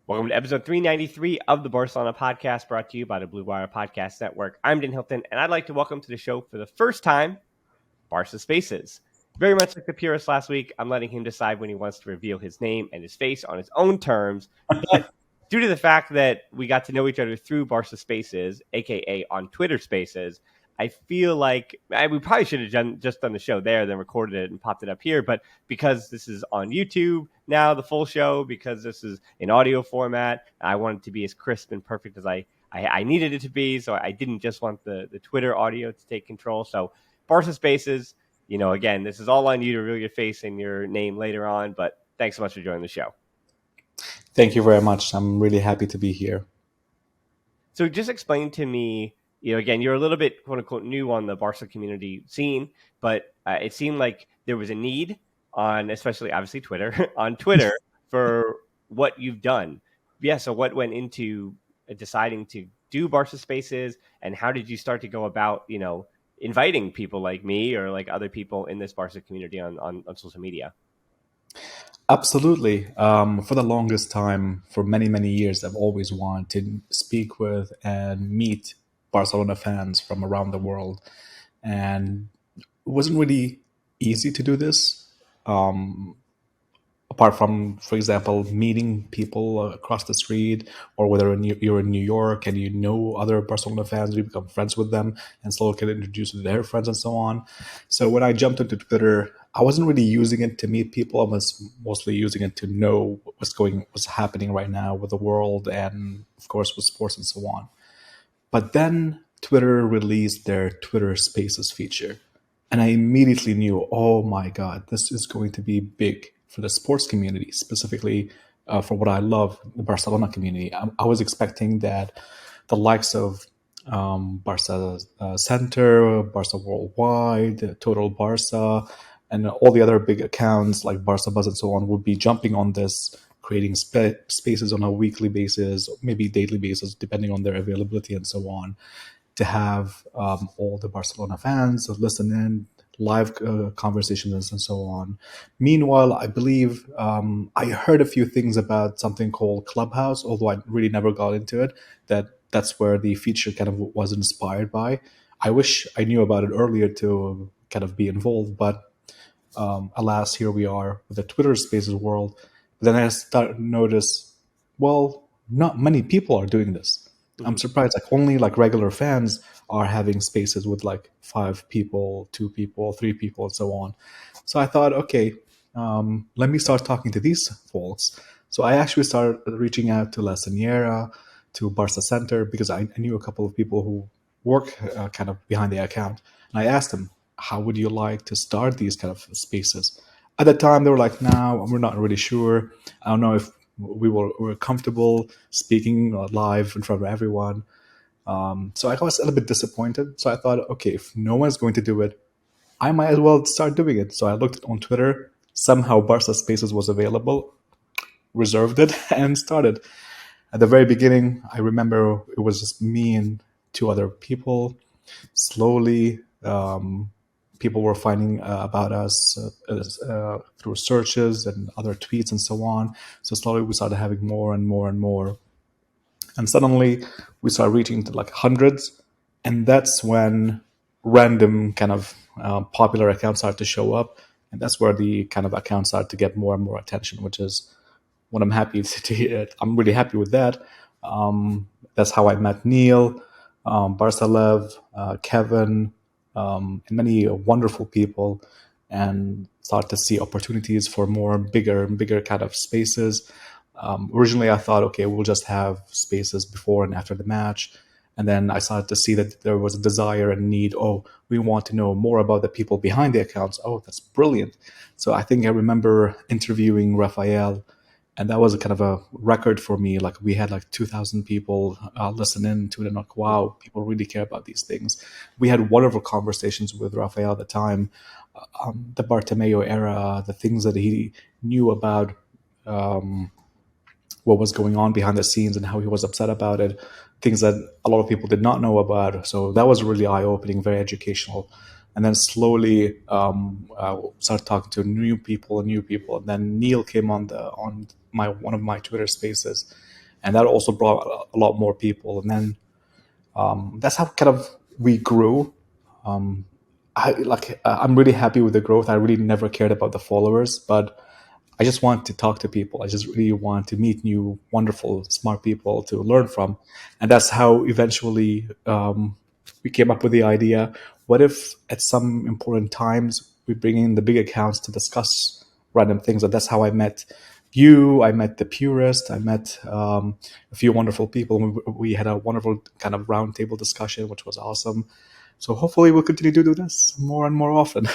Welcome to episode 393 of the Barcelona podcast, brought to you by the Blue Wire Podcast Network. I'm Dan Hilton, and I'd like to welcome to the show for the first time, Barça Spaces. Very much like the purist last week, I'm letting him decide when he wants to reveal his name and his face on his own terms. But due to the fact that we got to know each other through Barça Spaces, aka on Twitter Spaces, I feel like we probably should have just done the show there, then recorded it and popped it up here. But because this is on YouTube now, the full show, because this is in audio format, I want it to be as crisp and perfect as I needed it to be. So I didn't just want the Twitter audio to take control. So Barça Spaces, again, this is all on you to reveal your face and your name later on. But thanks so much for joining the show. Thank you very much. I'm really happy to be here. So just explain to me, again, you're a little bit, quote unquote, new on the Barca community scene, but it seemed like there was a need on, especially obviously Twitter, on Twitter for what you've done. Yeah. So what went into deciding to do Barca Spaces, and how did you start to go about, inviting people like me or like other people in this Barca community on social media? Absolutely. For the longest time, for many, many years, I've always wanted to speak with and meet Barcelona fans from around the world. And it wasn't really easy to do this. Apart from, for example, meeting people across the street, or whether you're in New York and you know other Barcelona fans, you become friends with them and slowly get introduced to their friends and so on. So when I jumped into Twitter, I wasn't really using it to meet people. I was mostly using it to know what's happening right now with the world and, of course, with sports and so on. But then Twitter released their Twitter Spaces feature. And I immediately knew, oh my God, this is going to be big for the sports community, specifically for what I love, the Barcelona community. I was expecting that the likes of Barça Center, Barça Worldwide, Total Barça, and all the other big accounts like Barça Buzz and so on would be jumping on this, creating spaces on a weekly basis, maybe daily basis, depending on their availability and so on, to have all the Barcelona fans listen in, live conversations and so on. Meanwhile, I believe I heard a few things about something called Clubhouse, although I really never got into it, that's where the feature kind of was inspired by. I wish I knew about it earlier to kind of be involved, but alas, here we are with the Twitter Spaces world. But then I started to notice, well, not many people are doing this. I'm surprised. Like only like regular fans are having spaces with like 5 people, 2 people, 3 people, and so on. So I thought, okay, let me start talking to these folks. So I actually started reaching out to La Seniera, to Barça Center, because I knew a couple of people who work kind of behind the account. And I asked them, how would you like to start these kind of spaces? At the time, they were like, no, we're not really sure. I don't know if we were comfortable speaking live in front of everyone. So I was a little bit disappointed. So I thought, okay, if no one's going to do it, I might as well start doing it. So I looked on Twitter. Somehow Barça Spaces was available, reserved it, and started. At the very beginning, I remember it was just me and 2 other people. Slowly, people were finding about us through searches and other tweets and so on. So slowly we started having more and more and more. And suddenly we started reaching to like hundreds. And that's when random kind of popular accounts started to show up. And that's where the kind of accounts started to get more and more attention, which is what I'm happy to hear. I'm really happy with that. That's how I met Neil, Barcalev, Kevin, and many wonderful people, and start to see opportunities for more bigger kind of spaces. Originally, I thought, okay, we'll just have spaces before and after the match. And then I started to see that there was a desire and need. Oh, we want to know more about the people behind the accounts. Oh, that's brilliant. So I think I remember interviewing Rafael, and that was a kind of a record for me. Like we had like 2,000 people listen in to it, and like, wow, people really care about these things. We had wonderful conversations with Rafael at the time, the Bartomeu era, the things that he knew about what was going on behind the scenes and how he was upset about it, things that a lot of people did not know about. So that was really eye-opening, very educational. And then slowly started talking to new people. And then Neil came on one of my Twitter Spaces, and that also brought a lot more people. And then that's how kind of we grew. I'm really happy with the growth. I really never cared about the followers, but I just want to talk to people. I just really want to meet new, wonderful, smart people to learn from, and that's how eventually we came up with the idea. What if at some important times we bring in the big accounts to discuss random things? And that's how I met you. I met the Purist. I met a few wonderful people. We had a wonderful kind of roundtable discussion, which was awesome. So hopefully we'll continue to do this more and more often.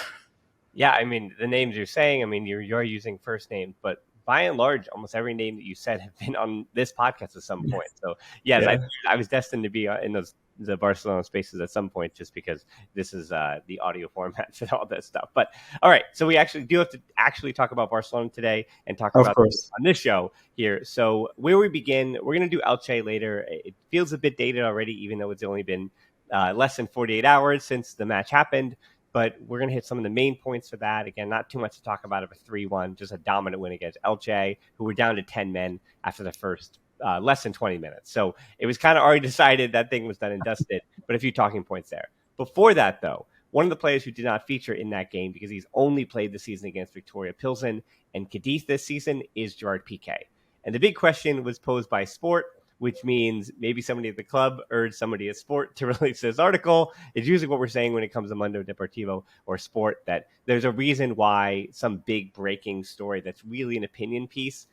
Yeah, I mean, the names you're saying, I mean, you're using first names, but by and large, almost every name that you said have been on this podcast at some point. So yes, Yeah. I was destined to be in the Barcelona Spaces at some point, just because this is the audio formats and all that stuff. But all right, so we actually do have to actually talk about Barcelona today and talk Of about course. on this show here. So where we begin, we're going to do Elche later. It feels a bit dated already, even though it's only been less than 48 hours since the match happened. But we're going to hit some of the main points for that. Again, not too much to talk about of a 3-1, just a dominant win against Elche, who were down to 10 men after the first less than 20 minutes. So it was kind of already decided that thing was done and dusted, but a few talking points there. Before that, though, one of the players who did not feature in that game because he's only played the season against Victoria Pilsen and Cadiz this season is Gerard Pique. And the big question was posed by Sport, which means maybe somebody at the club urged somebody at Sport to release this article. It's usually what we're saying when it comes to Mundo Deportivo or Sport, that there's a reason why some big breaking story that's really an opinion piece,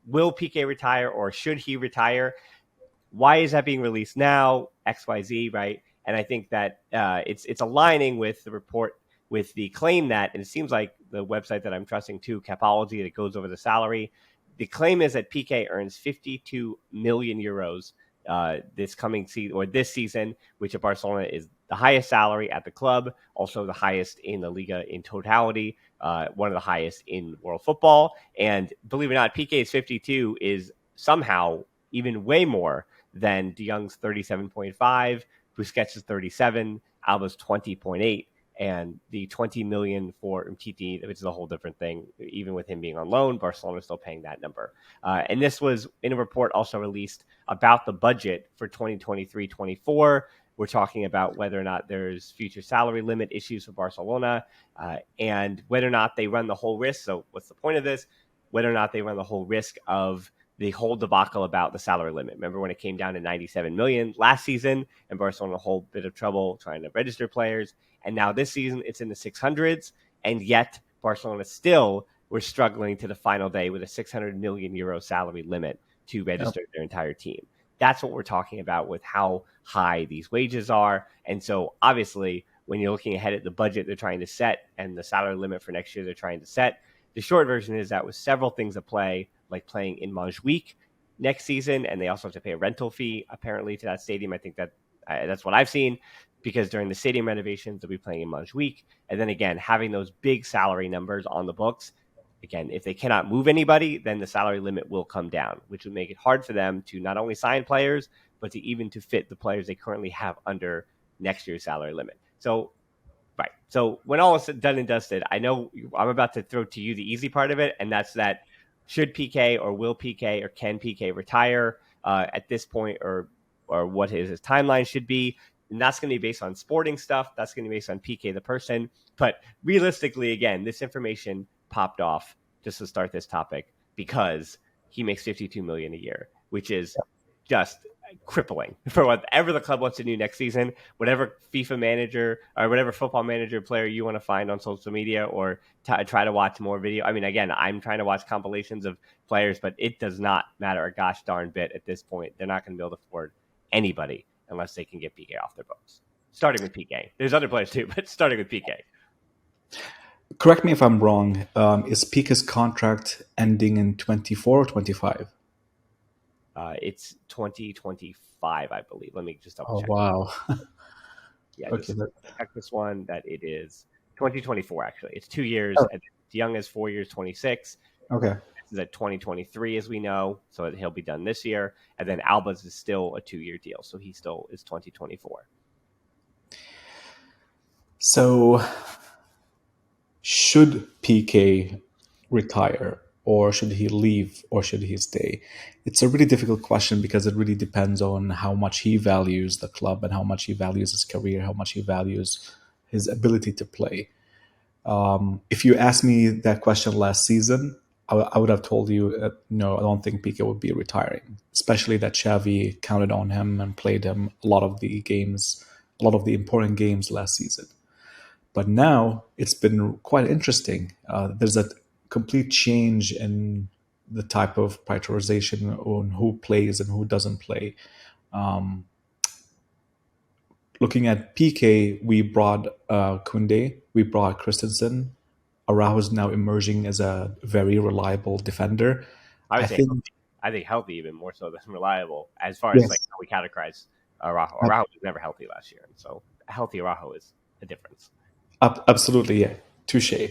will Pique retire or should he retire? Why is that being released now? XYZ, right? And I think that it's aligning with the report, with the claim that, and it seems like the website that I'm trusting too, Capology, that goes over the salary. The claim is that Pique earns 52 million euros this coming season, or this season, which at Barcelona is the highest salary at the club, also the highest in the Liga in totality, one of the highest in world football. And believe it or not, Pique's 52 is somehow even way more than De Jong's 37.5, Busquets' 37, Alba's 20.8, and the 20 million for Umtiti, which is a whole different thing. Even with him being on loan, Barcelona is still paying that number. And this was in a report also released about the budget for 2023-24. We're talking about whether or not there's future salary limit issues for Barcelona, and whether or not they run the whole risk. So what's the point of this? Whether or not they run the whole risk of the whole debacle about the salary limit. Remember when it came down to 97 million last season and Barcelona a whole bit of trouble trying to register players. And now this season it's in the 600s. And yet Barcelona still were struggling to the final day with a 600 million euro salary limit to register their entire team. That's what we're talking about with how high these wages are. And so obviously when you're looking ahead at the budget they're trying to set and the salary limit for next year they're trying to set, the short version is that with several things at play, like playing in Montjuic next season, and they also have to pay a rental fee apparently to that stadium. I think that that's what I've seen, because during the stadium renovations they'll be playing in Montjuic, and then again having those big salary numbers on the books. Again, if they cannot move anybody, then the salary limit will come down, which would make it hard for them to not only sign players, but to even to fit the players they currently have under next year's salary limit. So right. So when all is done and dusted, I know I'm about to throw to you the easy part of it, and that's that should Pique or will Pique or can Pique retire at this point, or what his timeline should be. And that's going to be based on sporting stuff. That's going to be based on Pique the person. But realistically, again, this information popped off just to start this topic because he makes 52 million a year, which is just crippling for whatever the club wants to do next season. Whatever FIFA manager or whatever football manager player you want to find on social media, or try to watch more video. I mean, again, I'm trying to watch compilations of players, but it does not matter a gosh darn bit at this point. They're not going to be able to afford anybody unless they can get Pique off their books. Starting with Pique. There's other players too, but starting with Pique. Correct me if I'm wrong. Is Pique's contract ending in 24 or 25? It's 2025, I believe. Let me just double check. Wow. Yeah, Okay. just check this one. That it is 2024. Actually, it's 2 years. Oh. Young is 4 years, 26. Okay. This is at 2023, as we know, so he'll be done this year. And then Albas is still a 2-year deal, so he still is 2024. So, should Pique retire? or should he leave, or should he stay? It's a really difficult question because it really depends on how much he values the club and how much he values his career, how much he values his ability to play. If you asked me that question last season, I would have told you, no, I don't think Pique would be retiring, especially that Xavi counted on him and played him a lot of the games, a lot of the important games last season. But now it's been quite interesting. There's a complete change in the type of prioritization on who plays and who doesn't play. Looking at PK, we brought Kunde, we brought Christensen. Araujo is now emerging as a very reliable defender. I would I say think I think healthy even more so than reliable as far as like yes, how we categorize Araujo. Araujo was never healthy last year, and so a healthy Araujo is a difference. absolutely, yeah, touche.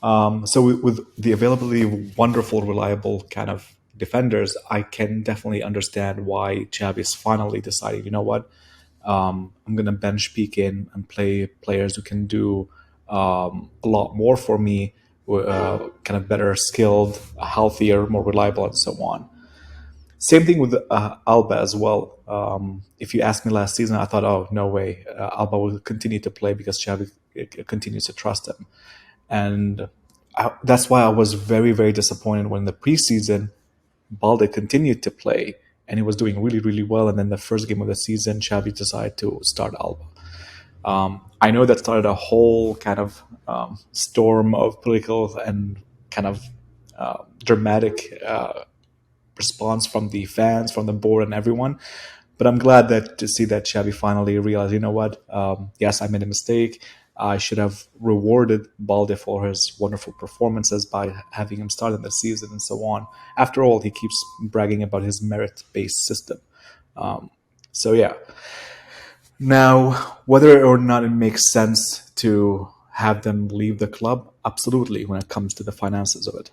So with the availability of wonderful, reliable kind of defenders, I can definitely understand why Xavi is finally deciding. You know what? I'm going to bench Peak in and play players who can do a lot more for me, kind of better skilled, healthier, more reliable, and so on. Same thing with Alba as well. If you asked me last season, I thought, oh, no way. Alba will continue to play because Xavi continues to trust him. And that's why I was very, very disappointed when the preseason Balde continued to play and he was doing really, really well. And then the first game of the season, Xavi decided to start Alba. I know that started a whole kind of storm of political and kind of dramatic response from the fans, from the board, and everyone. But I'm glad that to see that Xavi finally realized, you know what? Yes, I made a mistake. I should have rewarded Balde for his wonderful performances by having him start in the season and so on. After all, he keeps bragging about his merit-based system. So yeah. Now, whether or not it makes sense to have them leave the club, absolutely. When it comes to the finances of it,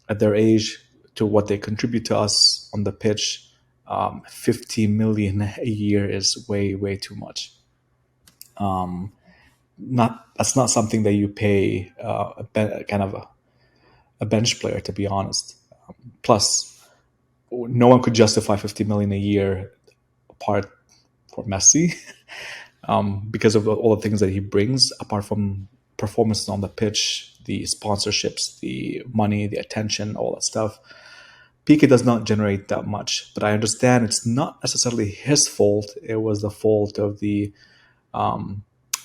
at their age, to what they contribute to us on the pitch, 50 million a year is way, way too much. Not That's not something that you pay kind of a bench player, to be honest. Plus, no one could justify 50 million a year apart for Messi because of all the things that he brings, apart from performances on the pitch, the sponsorships, the money, the attention, all that stuff. Pique does not generate that much, but I understand it's not necessarily his fault. It was the fault of the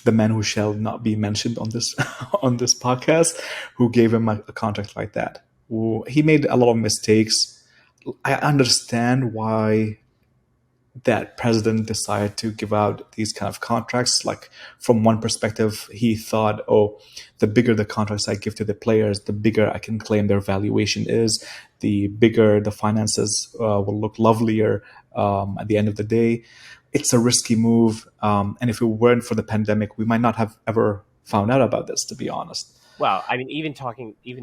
man who shall not be mentioned on this on this podcast, who gave him a contract like that. He made a lot of mistakes. I understand why that president decided to give out these kind of contracts. Like, from one perspective, he thought, oh, the bigger the contracts I give to the players, the bigger I can claim their valuation is, the bigger the finances will look lovelier at the end of the day. It's a risky move, and if it weren't for the pandemic, we might not have ever found out about this, to be honest. Well, I mean, even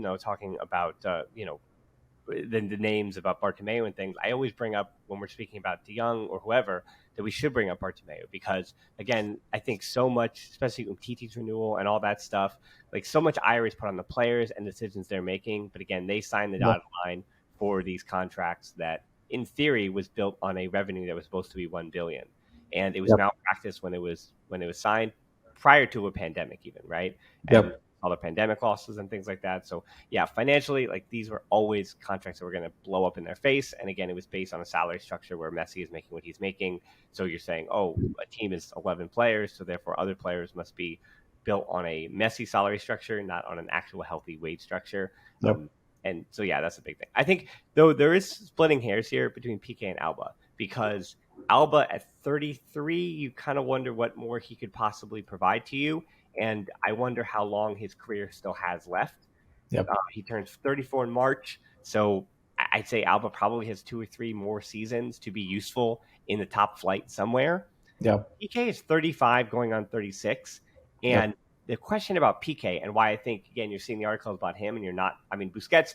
though talking about the names about Bartomeu and things, I always bring up when we're speaking about De Jong or whoever that we should bring up Bartomeu because, again, I think so much, especially with Titi's renewal and all that stuff, like so much ire is put on the players and decisions they're making. But again, they signed the Yep. dotted line for these contracts that, in theory, was built on a revenue that was supposed to be 1 billion, and it was Yep. malpractice when it was signed prior to a pandemic, even right, and Yep. all the pandemic losses and things like that. So yeah, financially, like these were always contracts that were going to blow up in their face. And again, it was based on a salary structure where Messi is making what he's making. So you're saying, oh, a team is 11 players, so therefore other players must be built on a Messi salary structure, not on an actual healthy wage structure. Yep. And so yeah, that's a big thing. I think though there is splitting hairs here between Pique and Alba because Alba at 33, you kind of wonder what more he could possibly provide to you. And I wonder how long his career still has left. Yep. He turns 34 in March, so I'd say Alba probably has 2 or 3 more seasons to be useful in the top flight somewhere. Yep. PK is 35 going on 36. Yep. And the question about PK and why I think, again, you're seeing the articles about him and you're not, I mean, Busquets,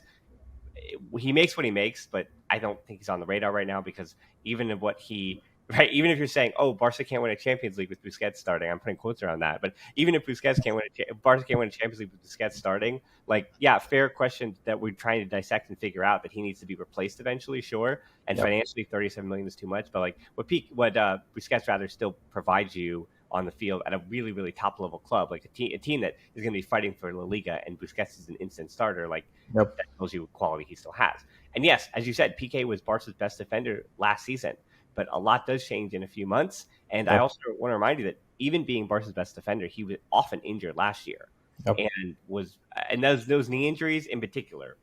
he makes what he makes, but I don't think he's on the radar right now because even of what he right? Even if you're saying, "Oh, Barca can't win a Champions League with Busquets starting," I'm putting quotes around that. But even if Busquets can't win, Barca can't win a Champions League with Busquets starting, like, yeah, fair question that we're trying to dissect and figure out that he needs to be replaced eventually, sure. And Yep. financially, 37 million is too much. But like, what Busquets rather still provides you on the field at a really, really top level club, like a team that is going to be fighting for La Liga, and Busquets is an instant starter, like Yep. that tells you what quality he still has. And yes, as you said, Pique was Barca's best defender last season, but a lot does change in a few months. And I Yep. also want to remind you that even being Barca's best defender, he was often injured last year, Yep. and those knee injuries in particular,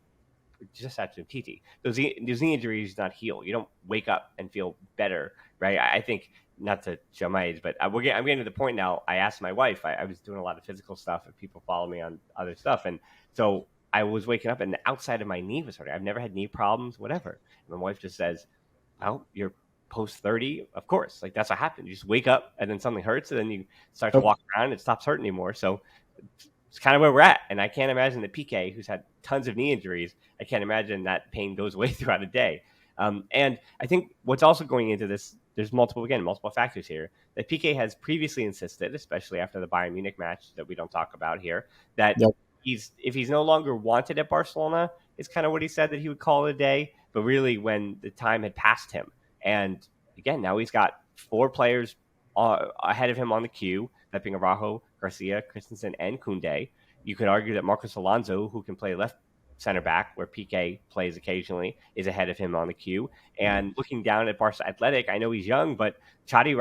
just after Titi, those knee injuries not heal. You don't wake up and feel better, right? I think, not to show my age, but I'm getting to the point now. I asked my wife. I was doing a lot of physical stuff, and people follow me on other stuff, and so I was waking up, and the outside of my knee was hurting. I've never had knee problems, whatever. And my wife just says, "Well, you're post 30, of course. Like, that's what happens. You just wake up, and then something hurts, and then you start to Yep. walk around, and it stops hurting anymore." So it's kind of where we're at. And I can't imagine that Pique, who's had tons of knee injuries, I can't imagine that pain goes away throughout a day. And I think what's also going into this, there's multiple factors here. That Pique has previously insisted, especially after the Bayern Munich match that we don't talk about here, that Yep. if he's no longer wanted at Barcelona, is kind of what he said, that he would call it a day. But really, when the time had passed him, and again, now he's got four players ahead of him on the queue, that being Araujo, Garcia, Christensen, and Koundé. You could argue that Marcos Alonso, who can play left center back, where Pique plays occasionally, is ahead of him on the queue. And looking down at Barca Athletic, I know he's young, but Chadi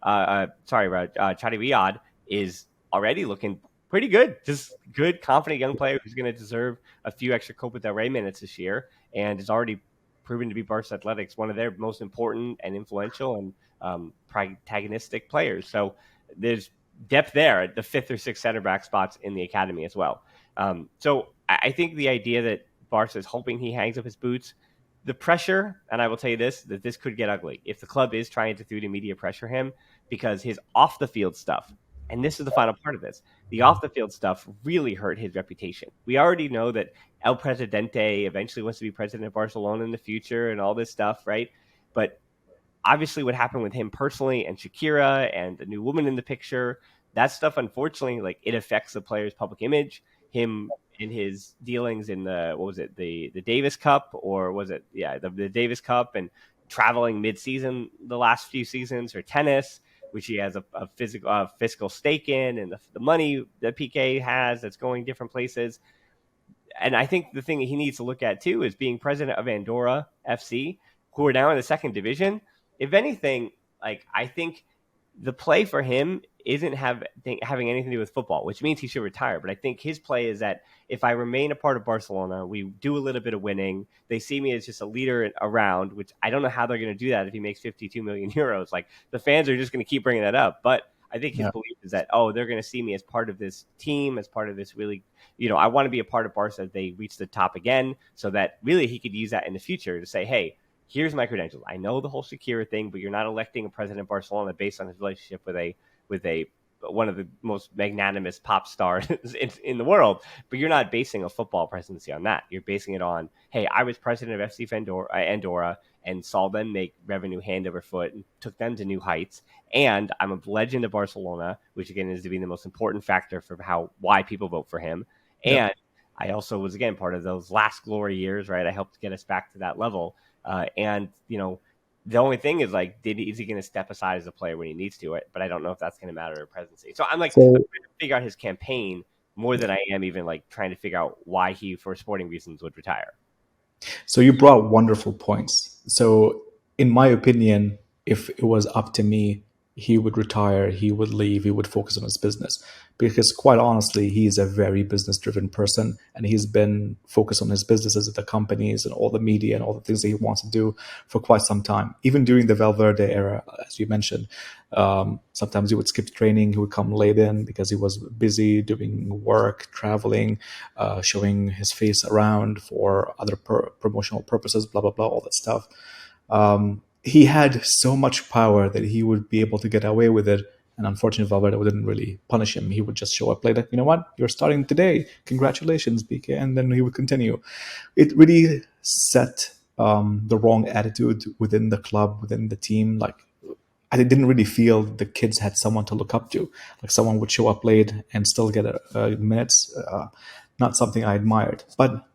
Riyad is already looking pretty good. Just good, confident young player who's going to deserve a few extra Copa del Rey minutes this year, and is already proven to be Barca Athletics one of their most important and influential and protagonistic players. So there's depth there at the fifth or sixth center back spots in the academy as well. So I think the idea that Barca is hoping he hangs up his boots, the pressure, and I will tell you this, that this could get ugly if the club is trying to, through the media, pressure him, because his off the field stuff, and this is the final part of this, the off the field stuff really hurt his reputation. We already know that El Presidente eventually wants to be president of Barcelona in the future and all this stuff, right? But obviously what happened with him personally and Shakira and the new woman in the picture, that stuff, unfortunately, like, it affects the player's public image. Him in his dealings in the Davis Cup, or was it the Davis Cup, and traveling mid-season the last few seasons, or tennis, which he has a fiscal stake in, and the money that Pique has that's going different places. And I think the thing he needs to look at too is being president of Andorra FC, who are now in the second division. If anything, like, I think the play for him isn't having anything to do with football, which means he should retire. But I think his play is that if I remain a part of Barcelona, we do a little bit of winning. They see me as just a leader around, which I don't know how they're going to do that if he makes 52 million euros. Like, the fans are just going to keep bringing that up. But I think his belief is that, they're going to see me as part of this team, as part of this really, I want to be a part of Barca as they reach the top again, so that really he could use that in the future to say, hey, here's my credentials. I know the whole Shakira thing, but you're not electing a president of Barcelona based on his relationship with a one of the most magnanimous pop stars in the world. But you're not basing a football presidency on that. You're basing it on, hey, I was president of FC Andorra and saw them make revenue hand over foot and took them to new heights. And I'm a legend of Barcelona, which again is to be the most important factor for why people vote for him. Yep. And I also was, again, part of those last glory years, right? I helped get us back to that level. And the only thing is, like, is he going to step aside as a player when he needs to? But I don't know if that's going to matter in presidency. So I'm trying to figure out his campaign more than I am even like trying to figure out why he, for sporting reasons, would retire. So you brought wonderful points. So in my opinion, if it was up to me, he would retire, he would leave, he would focus on his business. Because quite honestly, he's a very business-driven person, and he's been focused on his businesses at the companies and all the media and all the things that he wants to do for quite some time. Even during the Valverde era, as you mentioned, sometimes he would skip training, he would come late in because he was busy doing work, traveling, showing his face around for other promotional purposes, blah, blah, blah, all that stuff. He had so much power that he would be able to get away with it. And unfortunately, Valverde didn't really punish him. He would just show up later. You know what? You're starting today. Congratulations, Pique. And then he would continue. It really set the wrong attitude within the club, within the team. Like, I didn't really feel the kids had someone to look up to. Like someone would show up late and still get minutes. Not something I admired. But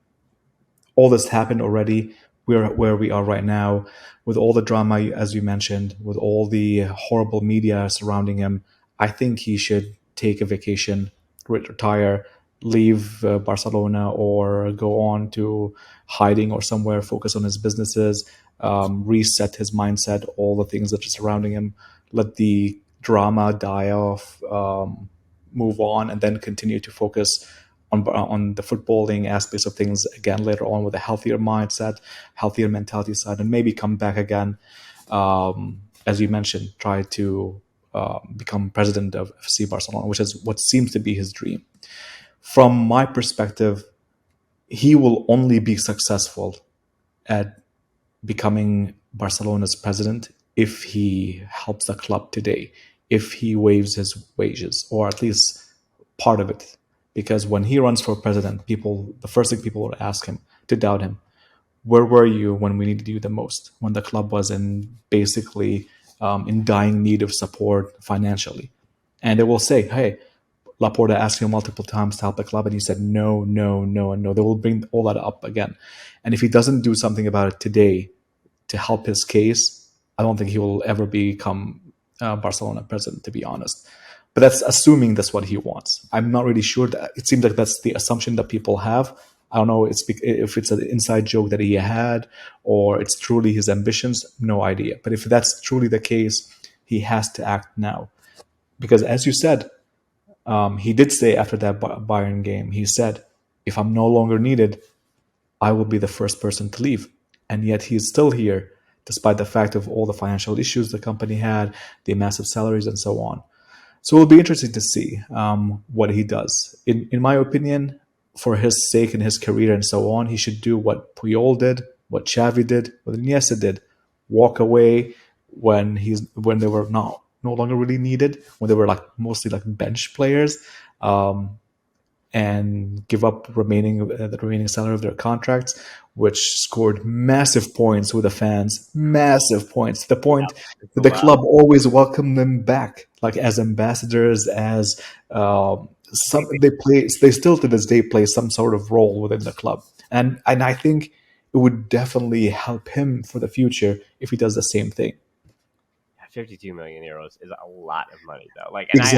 all this happened already. We're where we are right now, with all the drama, as you mentioned, with all the horrible media surrounding him. I think he should take a vacation, retire, leave Barcelona, or go on to hiding or somewhere, focus on his businesses, reset his mindset, all the things that are surrounding him, let the drama die off, move on, and then continue to focus on the footballing aspects of things again later on with a healthier mindset, healthier mentality side, and maybe come back again, as you mentioned, try to become president of FC Barcelona, which is what seems to be his dream. From my perspective, he will only be successful at becoming Barcelona's president if he helps the club today, if he waives his wages, or at least part of it. Because when he runs for president, the first thing people will ask him to doubt him, where were you when we needed you the most? When the club was in dying need of support financially, and they will say, "Hey, Laporta asked him multiple times to help the club, and he said no, no, no, and no." They will bring all that up again, and if he doesn't do something about it today to help his case, I don't think he will ever become Barcelona president, to be honest. But that's assuming that's what he wants. I'm not really sure. It seems like that's the assumption that people have. I don't know if it's an inside joke that he had or it's truly his ambitions. No idea. But if that's truly the case, he has to act now. Because as you said, he did say after that Bayern game, he said, if I'm no longer needed, I will be the first person to leave. And yet he's still here, despite the fact of all the financial issues the company had, the massive salaries, and so on. So it'll be interesting to see what he does. In my opinion, for his sake and his career and so on, he should do what Puyol did, what Xavi did, what Iniesta did: walk away when they were no longer really needed, when they were like mostly like bench players, and give up the remaining salary of their contracts, which scored massive points with the fans, massive points, to the point that the club always welcomed them back, like as ambassadors, as they still to this day play some sort of role within the club, and I think it would definitely help him for the future if he does the same thing. 52 million euros is a lot of money, though. Like, and I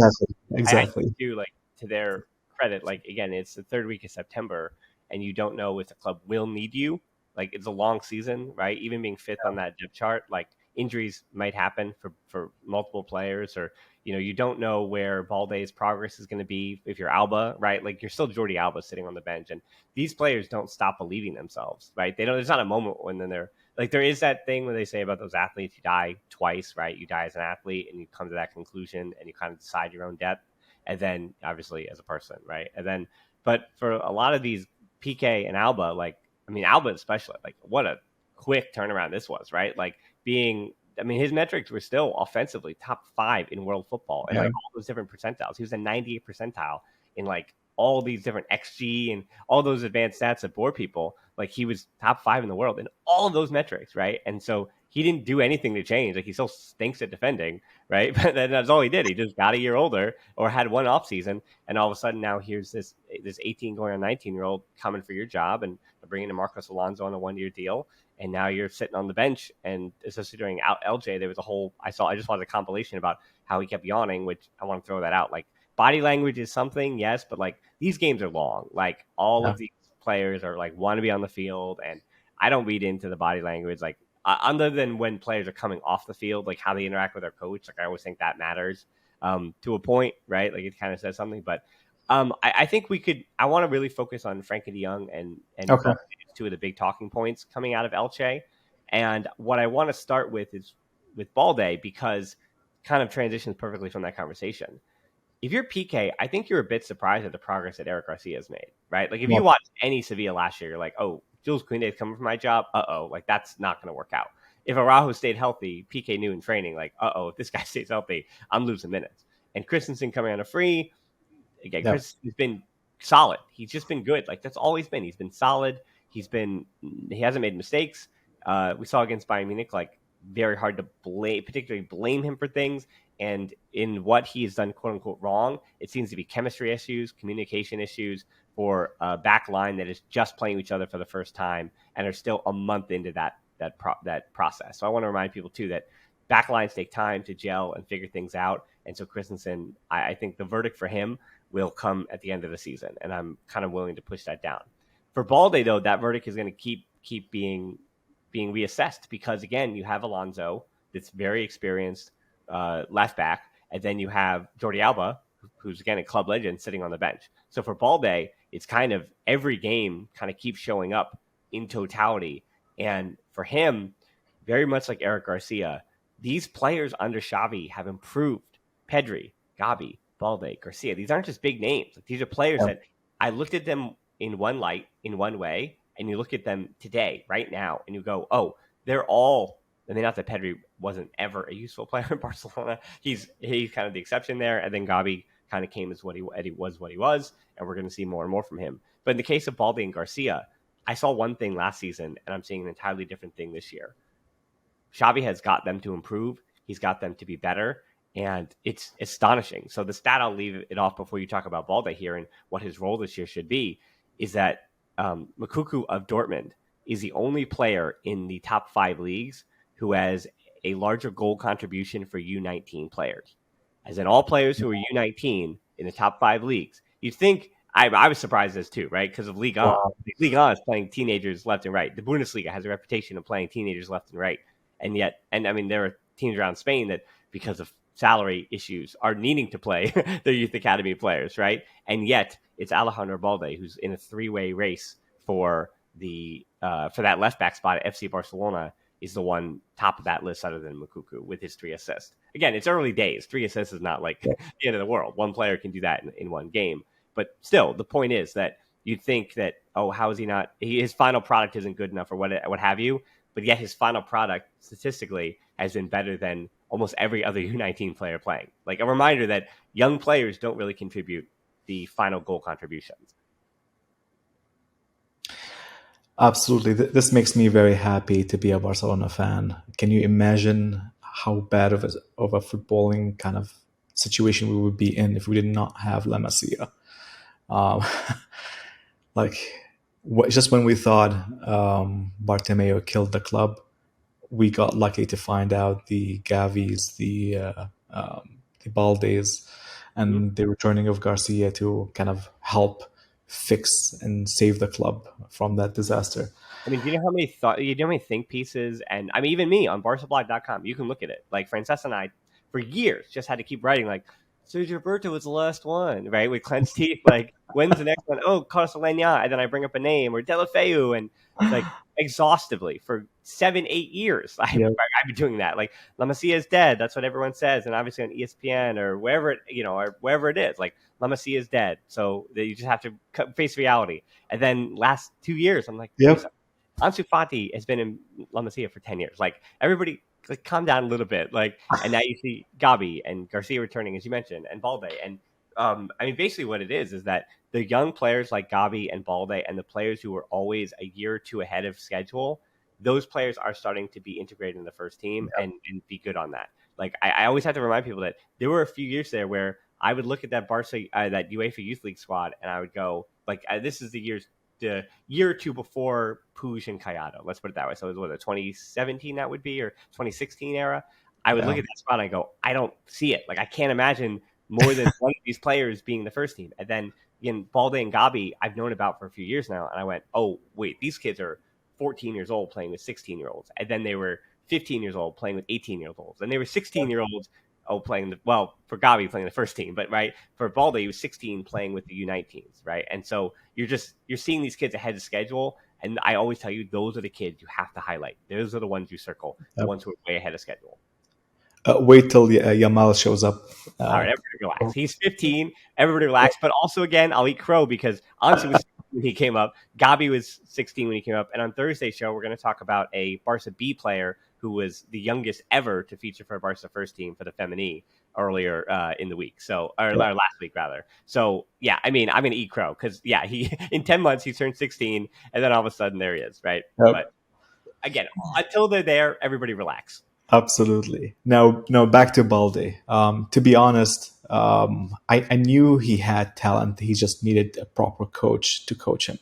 Exactly. do, like, to their credit, like, again, it's the third week of September, and you don't know if the club will need you. Like, it's a long season, right? Even being fifth on that depth chart, like, injuries might happen for multiple players, or you don't know where Balde's progress is going to be if you're Alba, right? Like, you're still Jordi Alba sitting on the bench, and these players don't stop believing themselves, right? They don't. There's not a moment when then they're like, there is that thing where they say about those athletes, you die twice, right? You die as an athlete and you come to that conclusion and you kind of decide your own depth. And then obviously as a person, right? And then, but for a lot of these Pique and Alba, like, I mean, Alba especially, like, what a quick turnaround this was, right? Like, his metrics were still offensively top 5 in world football and Yeah. like all those different percentiles. He was a 98th percentile in like all these different XG and all those advanced stats that bore people. Like, he was top 5 in the world in all of those metrics, right? And so he didn't do anything to change. Like, he still stinks at defending, right? But that's all he did. He just got a year older or had one off season, and all of a sudden now here's this 18 going on 19-year-old coming for your job, and bringing in Marcos Alonso on a 1-year deal. And now you're sitting on the bench, and especially during Elche, there was a whole I just watched a compilation about how he kept yawning, which I want to throw that out. Like, body language is something, yes, but like, these games are long. Like, all of these players are like want to be on the field, and I don't read into the body language, like, other than when players are coming off the field, like how they interact with their coach. Like, I always think that matters to a point, right? Like, it kind of says something, but I think I want to really focus on Frenkie de Jong and Okay. two of the big talking points coming out of Elche. And what I want to start with is with Balde, because kind of transitions perfectly from that conversation. If you're PK, I think you're a bit surprised at the progress that Eric Garcia has made, right? Like, if you watch any Sevilla last year, you're like, oh, Jules Koundé is coming for my job. Like, that's not going to work out. If Araujo stayed healthy, PK knew in training, like, if this guy stays healthy, I'm losing minutes. And Christensen coming on a free, again, Chris has been solid. He's just been good. Like, that's all he's been. He's been solid. He hasn't made mistakes. We saw against Bayern Munich, like, very hard to particularly blame him for things. And in what he has done, quote unquote, wrong, it seems to be chemistry issues, communication issues for a back line that is just playing each other for the first time and are still a month into that process. So I want to remind people too that back lines take time to gel and figure things out. And so Christensen, I think the verdict for him will come at the end of the season, and I'm kind of willing to push that down. For Balde, though, that verdict is going to keep being reassessed because, again, you have Alonso that's very experienced left back, and then you have Jordi Alba, who's, again, a club legend, sitting on the bench. So for Balde, it's kind of every game kind of keeps showing up in totality. And for him, very much like Eric Garcia, these players under Xavi have improved. Pedri, Gavi, Balde, Garcia. These aren't just big names. Like, these are players that I looked at them in one light, in one way, and you look at them today, right now, and you go, oh, they're all. I mean, not that Pedri wasn't ever a useful player in Barcelona. He's kind of the exception there, and then Gavi kind of came as what he was, and we're going to see more and more from him. But in the case of Balde and Garcia, I saw one thing last season, and I'm seeing an entirely different thing this year. Xavi has got them to improve. He's got them to be better. And it's astonishing. So the stat I'll leave it off before you talk about Balde here and what his role this year should be is that Moukoko of Dortmund is the only player in the top 5 leagues who has a larger goal contribution for U19 players. As in all players who are U19 in the top 5 leagues. You'd think, I was surprised as too, right? Because of Ligue 1. Wow. Ligue 1 is playing teenagers left and right. The Bundesliga has a reputation of playing teenagers left and right. And I mean, there are teams around Spain that, because of salary issues, are needing to play their youth academy players, right? And yet it's Alejandro Balde who's in a 3-way race for that left back spot at FC Barcelona is the one top of that list other than Moukoko with his 3 assists. Again, it's early days. 3 assists is not like the end of the world. One player can do that in one game. But still, the point is that you'd think that, oh, how is he not? His final product isn't good enough or what have you. But yet his final product statistically has been better than almost every other U19 player playing. Like, a reminder that young players don't really contribute the final goal contributions. Absolutely. This makes me very happy to be a Barcelona fan. Can you imagine how bad of a footballing kind of situation we would be in if we did not have La Masia? Just when we thought Bartomeu killed the club, we got lucky to find out the Gavis, the Baldes, and the returning of Garcia to kind of help fix and save the club from that disaster. I mean, do you know how many think pieces, and I mean, even me on BarcaBlog.com, you can look at it. Like, Francesca and I, for years, just had to keep writing, like, Sergio Roberto was the last one, right? With clenched teeth, like, when's the next one? Oh, Carlos Alenya, and then I bring up a name, or Deulofeu, and like exhaustively for 7-8 years. I've been doing that. Like, La Masia is dead. That's what everyone says, and obviously on ESPN or wherever it is, like, La Masia is dead. So you just have to face reality. And then last 2 years, I'm like, Ansu Fati has been in La Masia for 10 years. Like, everybody, like, calm down a little bit. Like, and now you see Gavi and Garcia returning, as you mentioned, and Balde. And I mean, basically what it is that the young players like Gavi and Balde and the players who were always a year or two ahead of schedule, those players are starting to be integrated in the first team and be good on that. Like, I always have to remind people that there were a few years there where I would look at that that UEFA Youth League squad, and I would go, like, this is the year or two before Puig and Callado. Let's put it that way. So it was, what, 2017 that would be, or 2016 era? I would look at that squad and I go, I don't see it. Like, I can't imagine more than one of these players being the first team. And then, again, Balde and Gavi, I've known about for a few years now. And I went, oh, wait, these kids are 14 years old playing with 16-year-olds. And then they were 15 years old playing with 18-year-olds. And they were 16-year-olds playing for Gavi playing the first team. But, right, for Balde, he was 16 playing with the U19s, right? And so you're seeing these kids ahead of schedule. And I always tell you, those are the kids you have to highlight. Those are the ones you circle, the ones who are way ahead of schedule. Wait till Yamal shows up. All right, everybody relax. He's 15. Everybody relax. But also, again, I'll eat crow because honestly, was 16 when he came up. Gavi was 16 when he came up. And on Thursday's show, we're going to talk about a Barca B player who was the youngest ever to feature for a Barca first team for the Femení earlier in the week. So, or last week rather. So, yeah, I mean, I'm going to eat crow because, yeah, he in 10 months he turned 16, and then all of a sudden there he is, right? But again, until they're there, everybody relax. Absolutely. Now back to Balde. To be honest, I knew he had talent. He just needed a proper coach to coach him,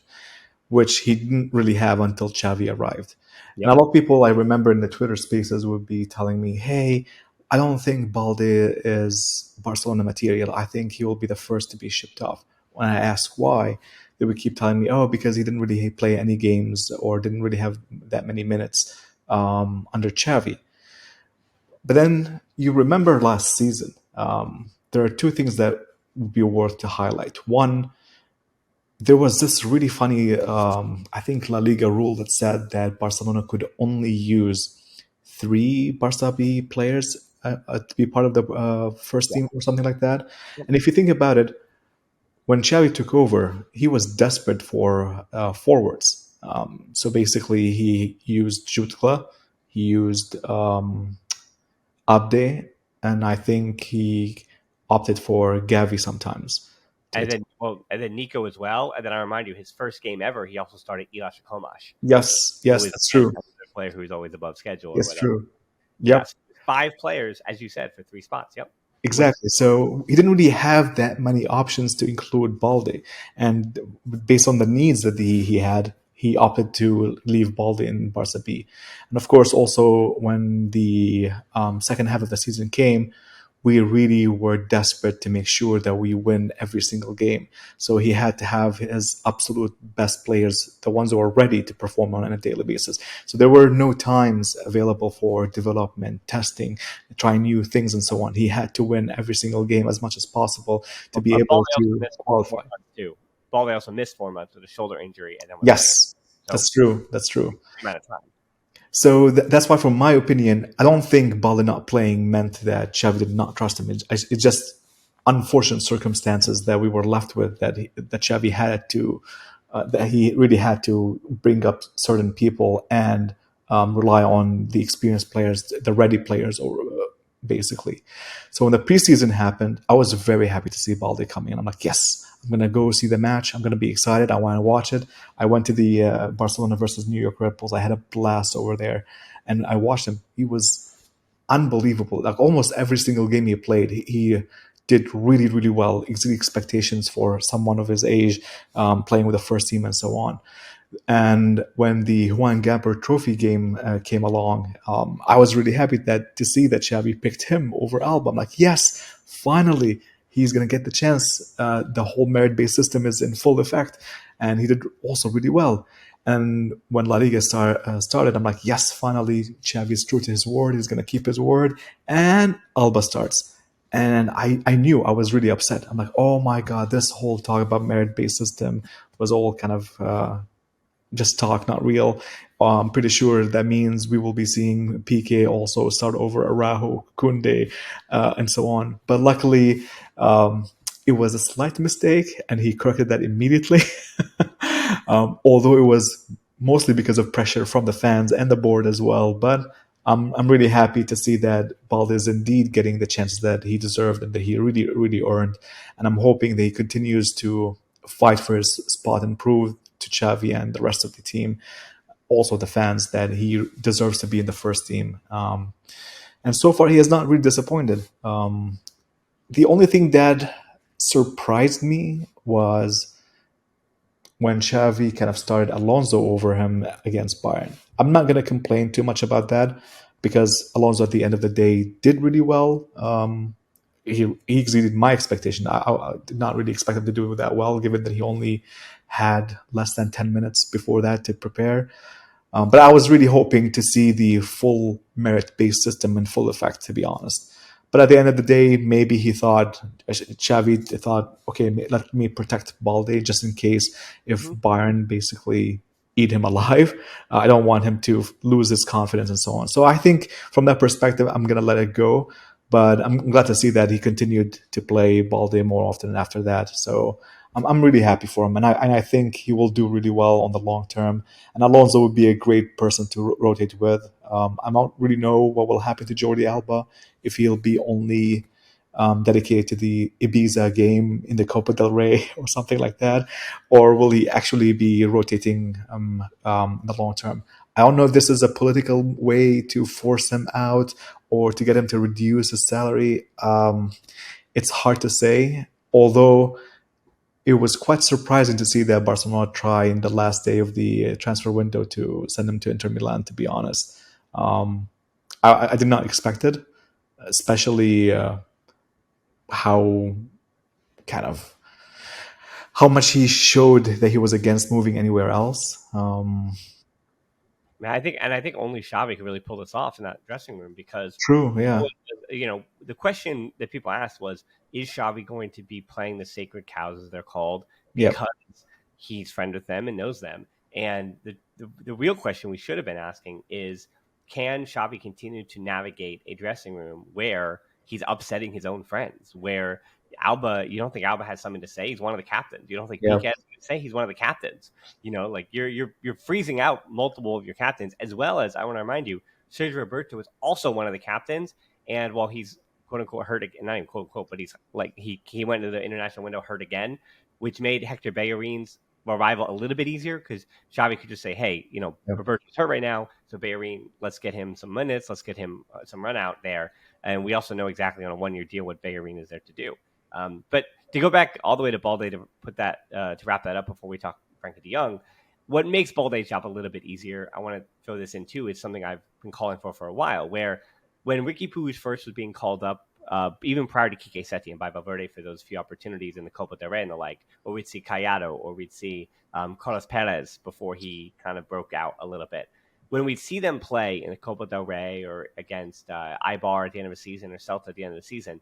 which he didn't really have until Xavi arrived. And a Yep. lot of people I remember in the Twitter spaces would be telling me, hey, I don't think Balde is Barcelona material. I think he will be the first to be shipped off. When I ask why, they would keep telling me, oh, because he didn't really play any games or didn't really have that many minutes under Xavi. But then you remember last season, there are two things that would be worth to highlight. One, there was this really funny, I think, La Liga rule that said that Barcelona could only use three Barça B players to be part of the first Yeah. team or something like that. Yep. And if you think about it, when Xavi took over, he was desperate for forwards. So basically, he used Jutkla, he used Abde, and I think he opted for Gavi sometimes. And then Nico as well. And then I remind you, his first game ever, he also started Ilash Komash, Yes, who yes, is that's true. a player who's always above schedule or Yes, whatever. true. Yep. Yes, 5 players, as you said, for 3 spots. Yep. Exactly. So he didn't really have that many options to include Balde. And based on the needs that he had, he opted to leave Balde in Barca B. And of course, also when the second half of the season came, we really were desperate to make sure that we win every single game. So he had to have his absolute best players, the ones who are ready to perform on a daily basis. So there were no times available for development, testing, trying new things, and so on. He had to win every single game as much as possible to be But able Balde also to missed 4 qualify. months too. Balde also missed 4 months with a shoulder injury and then was back. Yes, So that's true. That's true. amount of time. So that's why, from my opinion, I don't think Balde not playing meant that Xavi did not trust him. It's just unfortunate circumstances that we were left with, that Xavi had to, that he really had to bring up certain people and rely on the experienced players, the ready players, or basically. So when the preseason happened, I was very happy to see Balde coming in. I'm like, yes, I'm going to go see the match. I'm going to be excited. I want to watch it. I went to the Barcelona versus New York Red Bulls. I had a blast over there, and I watched him. He was unbelievable. Like almost every single game he played, he did really, really well, exceeding expectations for someone of his age, playing with the first team and so on. And when the Juan Gamper Trophy game came along, I was really happy to see that Xavi picked him over Alba. I'm like, yes, finally, he's going to get the chance. The whole merit-based system is in full effect, and he did also really well. And when La Liga started, I'm like, yes, finally, Xavi is true to his word. He's going to keep his word. And Alba starts. And I knew I was really upset. I'm like, oh my God, this whole talk about merit-based system was all kind of just talk, not real. I'm pretty sure that means we will be seeing Pique also start over Araujo, Kunde, and so on. But luckily, it was a slight mistake, and he corrected that immediately. Although it was mostly because of pressure from the fans and the board as well. But I'm really happy to see that Balde is indeed getting the chances that he deserved and that he really, really earned. And I'm hoping that he continues to fight for his spot and prove to Xavi and the rest of the team, also the fans, that he deserves to be in the first team. And so far, he has not really disappointed. The only thing that surprised me was when Xavi kind of started Alonso over him against Bayern. I'm not going to complain too much about that because Alonso, at the end of the day, did really well. He exceeded my expectation. I did not really expect him to do that well, given that he only had less than 10 minutes before that to prepare. But I was really hoping to see the full merit-based system in full effect, to be honest. But at the end of the day, maybe Xavi thought, okay, let me protect Balde just in case if Bayern basically eat him alive. I don't want him to lose his confidence and so on. So I think from that perspective, I'm going to let it go. But I'm glad to see that he continued to play Balde more often after that. So I'm really happy for him. And I think he will do really well on the long term. And Alonso would be a great person to rotate with. I don't really know what will happen to Jordi Alba, if he'll be only dedicated to the Ibiza game in the Copa del Rey or something like that, or will he actually be rotating in the long term? I don't know if this is a political way to force him out or to get him to reduce his salary. It's hard to say, although it was quite surprising to see that Barcelona try in the last day of the transfer window to send him to Inter Milan, to be honest. Um, I did not expect it, especially how kind of how much he showed that he was against moving anywhere else. I think only Xavi could really pull this off in that dressing room because True, yeah, the question that people asked was, is Xavi going to be playing the sacred cows, as they're called, yep, because he's friends with them and knows them? And the real question we should have been asking is, can Xavi continue to navigate a dressing room where he's upsetting his own friends, where Alba, you don't think Alba has something to say? He's one of the captains. You don't think Pique yep, has something to say? He's one of the captains. Like you're freezing out multiple of your captains, as well as, I want to remind you, Sergio Roberto is also one of the captains, and while he's quote unquote hurt again, not even quote unquote, but he's like he went to the international window hurt again, which made Hector Bellerin's arrival a little bit easier because Xavi could just say, hey, yep. Roberto's hurt right now, so Bellerin, let's get him some minutes, let's get him some run out there, and we also know exactly on a 1-year deal what Bellerin is there to do. But to go back all the way to Balde to put that to wrap that up before we talk Frenkie de Jong, what makes Balde's job a little bit easier, I want to throw this in too, is something I've been calling for a while, where when Ricky Puig first was being called up, even prior to Quique Setién by Valverde for those few opportunities in the Copa del Rey and the like, or we'd see Callado, or we'd see Carlos Perez before he kind of broke out a little bit. When we'd see them play in the Copa del Rey or against Eibar at the end of the season or Celta at the end of the season,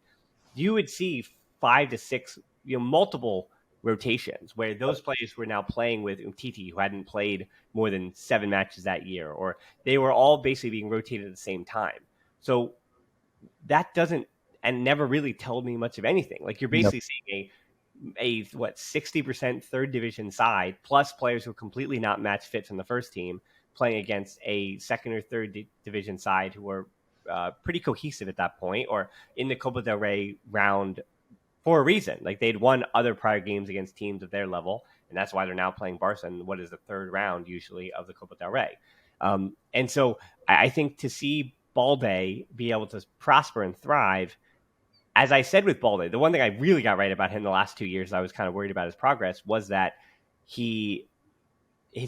you would see 5 to 6, multiple rotations where those players were now playing with Umtiti, who hadn't played more than 7 matches that year, or they were all basically being rotated at the same time. So that doesn't and never really told me much of anything. Like you're Yep. basically seeing a 60% third division side plus players who are completely not match fit from the first team playing against a second or third division side who are pretty cohesive at that point, or in the Copa del Rey round for a reason. Like they'd won other prior games against teams of their level, and that's why they're now playing Barca in what is the third round usually of the Copa del Rey. And so I think to see Balde be able to prosper and thrive, as I said with Balde, the one thing I really got right about him the last 2 years, I was kind of worried about his progress, was that his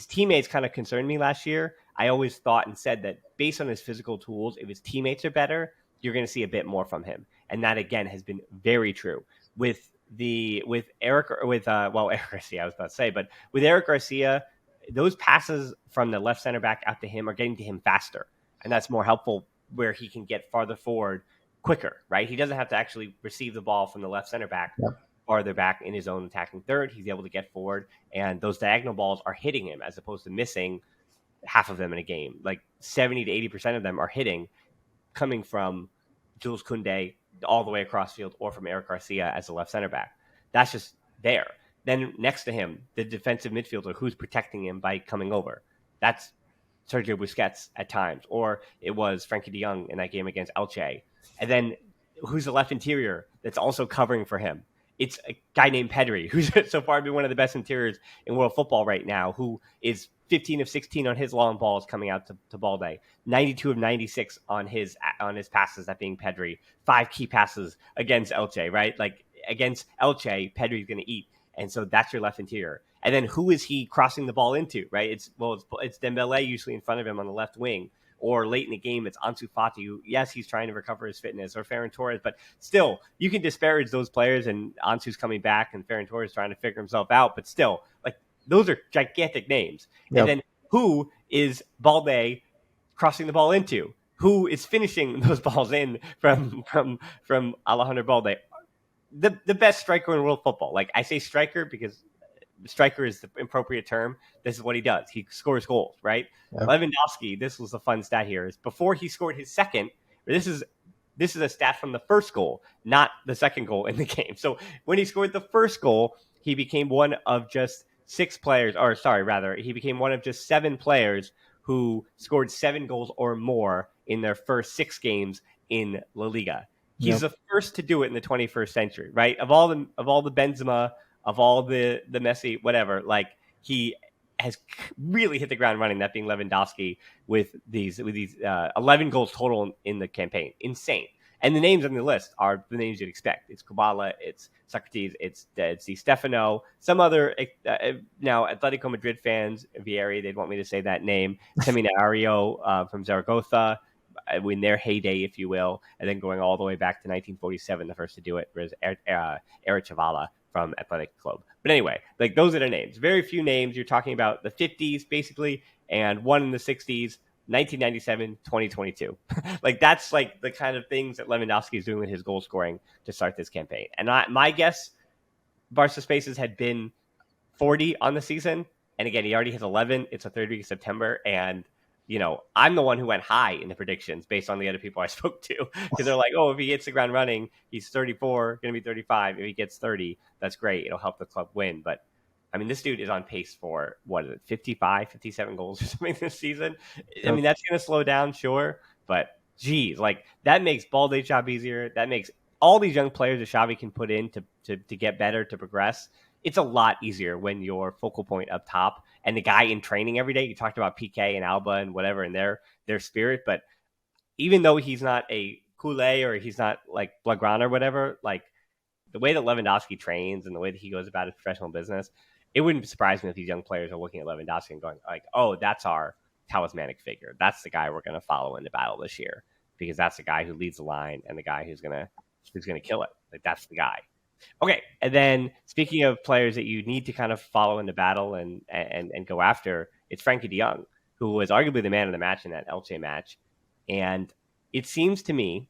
teammates kind of concerned me last year. I always thought and said that based on his physical tools, if his teammates are better, you're going to see a bit more from him, and that again has been very true with Eric Garcia. I was about to say, but with Eric Garcia, those passes from the left center back out to him are getting to him faster, and that's more helpful where he can get farther forward quicker. Right, he doesn't have to actually receive the ball from the left center back Yep. farther back in his own attacking third. He's able to get forward, and those diagonal balls are hitting him as opposed to missing half of them in a game. Like 70 to 80% of them are hitting, coming from Jules Koundé all the way across field or from Eric Garcia as a left center back. That's just there. Then next to him, the defensive midfielder who's protecting him by coming over. That's Sergio Busquets at times, or it was Frenkie de Jong in that game against Elche. And then who's the left interior that's also covering for him? It's a guy named Pedri, who's so far been one of the best interiors in world football right now, who is 15 of 16 on his long balls coming out to Balde, 92 of 96 on his passes, that being Pedri, 5 key passes against Elche, right? Like against Elche, Pedri's going to eat. And so that's your left interior. And then who is he crossing the ball into, right? It's Dembele usually in front of him on the left wing, or late in the game, it's Ansu Fati, who, yes, he's trying to recover his fitness, or Ferran Torres, but still, you can disparage those players, and Ansu's coming back, and Ferran Torres trying to figure himself out, but still, like, those are gigantic names. And Yep. then who is Balde crossing the ball into? Who is finishing those balls in from Alejandro Balde? The best striker in world football. Like, I say striker because striker is the appropriate term. This is what he does. He scores goals, right? Yep. Lewandowski, this was a fun stat here, is before he scored his second, this is a stat from the first goal, not the second goal in the game. So when he scored the first goal, he became one of just 6 players, or sorry, rather, he became one of just 7 players who scored 7 goals or more in their first 6 games in La Liga. He's Yep. the first to do it in the 21st century, right? Of all the Benzema, of all the Messi, whatever, like has really hit the ground running. That being Lewandowski with these 11 goals total in the campaign, insane. And the names on the list are the names you'd expect. It's Kubala, it's Socrates, it's Di Stefano, some other now Atletico Madrid fans, Vieri, they'd want me to say that name, Seminario from Zaragoza, in their heyday, if you will, and then going all the way back to 1947, the first to do it was Eric Chavala from Athletic Club. But anyway, like those are the names. Very few names. You're talking about the 50s, basically, and one in the 60s, 1997, 2022. Like that's like the kind of things that Lewandowski is doing with his goal scoring to start this campaign. And my guess, Barça Spaces had been 40 on the season. And again, he already has 11. It's the third week of September. And, I'm the one who went high in the predictions based on the other people I spoke to. Because they're like, oh, if he hits the ground running, he's 34, going to be 35. If he gets 30, that's great. It'll help the club win. But I mean, this dude is on pace for, 55, 57 goals or something this season. I mean, that's going to slow down, sure. But, geez, like, that makes Balde's job easier. That makes all these young players that Xavi can put in to get better, to progress. It's a lot easier when you're focal point up top and the guy in training every day. You talked about Pique and Alba and whatever and their spirit. But even though he's not a culé or he's not like Blaugrana or whatever, like the way that Lewandowski trains and the way that he goes about his professional business, it wouldn't surprise me if these young players are looking at Lewandowski and going like, oh, that's our talismanic figure. That's the guy we're going to follow in the battle this year because that's the guy who leads the line and the guy who's going to kill it. Like that's the guy. Okay, and then speaking of players that you need to kind of follow in the battle and go after, it's Frenkie de Jong, who was arguably the man of the match in that Elche match. And it seems to me,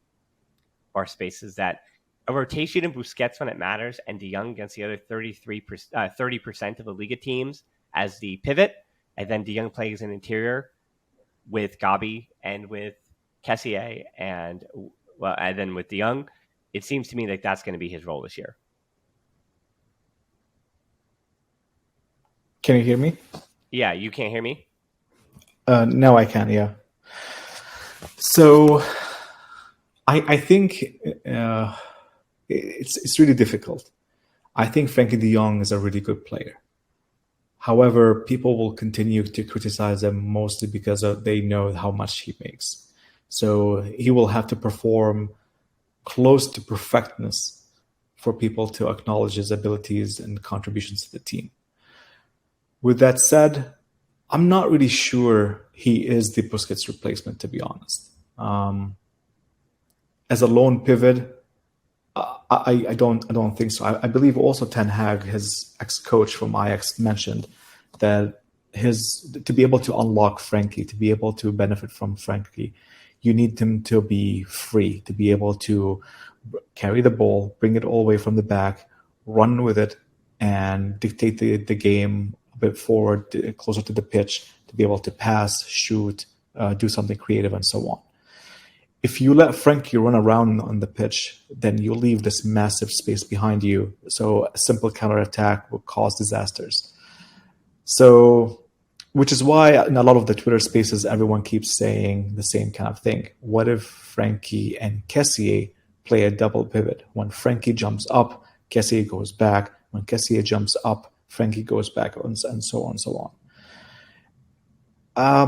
Barça Spaces, that a rotation of Busquets when it matters and de Jong against the other 30% of the Liga teams as the pivot, and then de Jong plays an interior with Gabi and with Kessié and then with de Jong. It seems to me like that's going to be his role this year. Can you hear me? Yeah, you can't hear me? No, I can, yeah. So I think it's really difficult. I think Frenkie de Jong is a really good player. However, people will continue to criticize him mostly because they know how much he makes. So he will have to perform close to perfectness for people to acknowledge his abilities and contributions to the team. With that said, I'm not really sure he is the Busquets replacement, to be honest. As a lone pivot, I don't think so. I believe also Ten Hag, his ex-coach from Ajax, mentioned that to be able to unlock Frenkie, to be able to benefit from Frenkie, you need him to be free, to be able to carry the ball, bring it all the way from the back, run with it, and dictate the game a bit forward, closer to the pitch, to be able to pass, shoot, do something creative, and so on. If you let Frenkie run around on the pitch, then you leave this massive space behind you. So a simple counterattack will cause disasters. So, which is why in a lot of the Twitter spaces, everyone keeps saying the same kind of thing. What if Frenkie and Kessié play a double pivot? When Frenkie jumps up, Kessié goes back. When Kessié jumps up, Frenkie goes back, and so on and so on.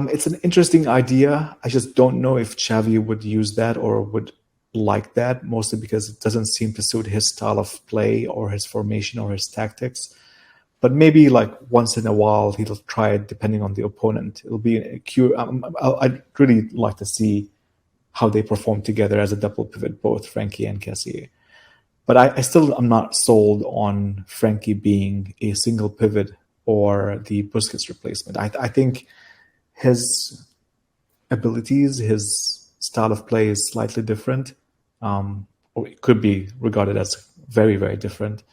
It's an interesting idea. I just don't know if Xavi would use that or would like that, mostly because it doesn't seem to suit his style of play or his formation or his tactics. But maybe like once in a while he'll try it, depending on the opponent. It'll be I'd really like to see how they perform together as a double pivot, both Frenkie and Kessié. But I still am not sold on Frenkie being a single pivot or the Busquets replacement. I think his abilities, his style of play is slightly different, or it could be regarded as very, very different.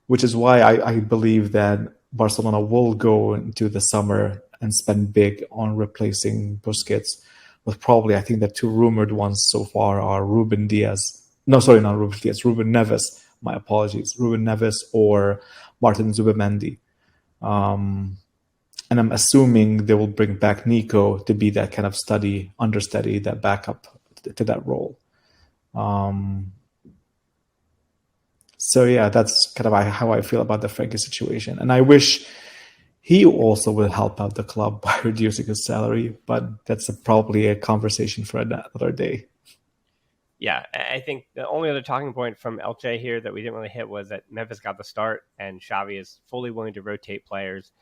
Which is why I believe that Barcelona will go into the summer and spend big on replacing Busquets with probably, I think the two rumored ones so far are Ruben Neves. My apologies. Ruben Neves or Martin Zubimendi. And I'm assuming they will bring back Nico to be that kind of understudy, that backup to that role. So yeah, that's kind of how I feel about the Frenkie situation, and I wish he also will help out the club by reducing his salary, but that's probably a conversation for another day. Yeah, I think the only other talking point from Elche here that we didn't really hit was that Memphis got the start, and Xavi is fully willing to rotate players.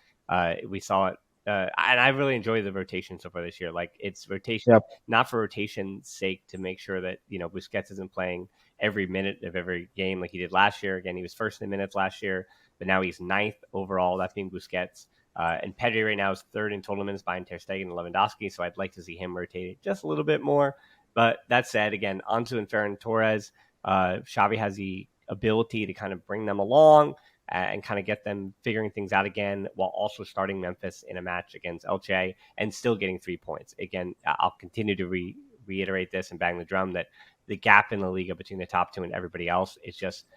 We saw it, and I really enjoyed the rotation so far this year. Like it's rotation, Yep. not for rotation's sake, to make sure that Busquets isn't playing every minute of every game like he did last year. Again, he was first in minutes last year, but now he's ninth overall. That's being Busquets. And Pedri right now is third in total minutes behind Ter Stegen and Lewandowski. So I'd like to see him rotated just a little bit more. But that said, again, Ansu and Ferran Torres, Xavi has the ability to kind of bring them along and kind of get them figuring things out again while also starting Memphis in a match against Elche and still getting 3 points. Again, I'll continue to reiterate this and bang the drum that the gap in the Liga between the top two and everybody else is just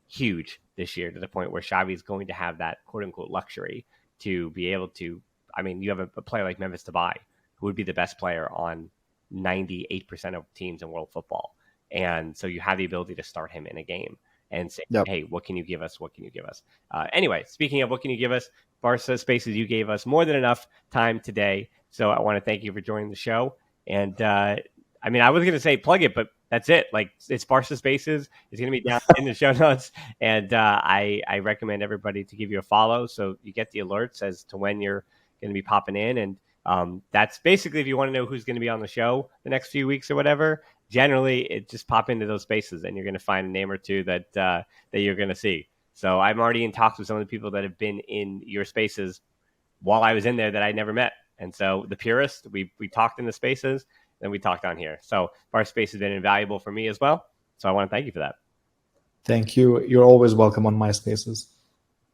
huge this year, to the point where Xavi is going to have that quote unquote luxury to be able to. I mean, you have a player like Memphis Depay, who would be the best player on 98% of teams in world football. And so you have the ability to start him in a game and say, Yep. hey, what can you give us? What can you give us? Anyway, speaking of what can you give us, Barca Spaces, you gave us more than enough time today. So I want to thank you for joining the show. And I mean, I was going to say plug it, but that's it. Like, it's Barca Spaces. It's going to be down in the show notes. And I recommend everybody to give you a follow so you get the alerts as to when you're going to be popping in. And that's basically, if you want to know who's going to be on the show the next few weeks or whatever, generally it just pop into those spaces and you're going to find a name or two that you're going to see. So I'm already in talks with some of the people that have been in your spaces while I was in there that I never met. And so the purist, we talked in the spaces, then we talked on here. So our space has been invaluable for me as well. So I want to thank you for that. Thank you. You're always welcome on my spaces.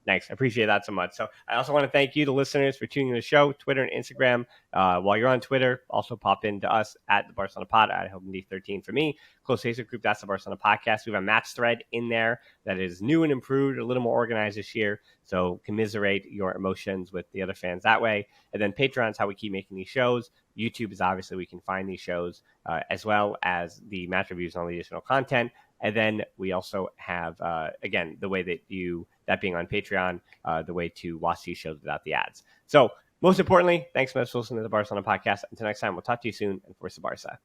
Thanks. I appreciate that so much. So I also want to thank you, the listeners, for tuning in the show, Twitter and Instagram. While you're on Twitter, also pop into us at the Barcelona Pod, at HeldenD13 for me. Close Facebook group, that's the Barcelona Podcast. We have a match thread in there that is new and improved, a little more organized this year. So commiserate your emotions with the other fans that way. And then Patreon is how we keep making these shows. YouTube is obviously we can find these shows, as well as the match reviews and all the additional content. And then we also have, again, the way that being on Patreon, the way to watch these shows without the ads. So most importantly, thanks so much for listening to the Barcelona Podcast. Until next time, we'll talk to you soon. And Forza Barca.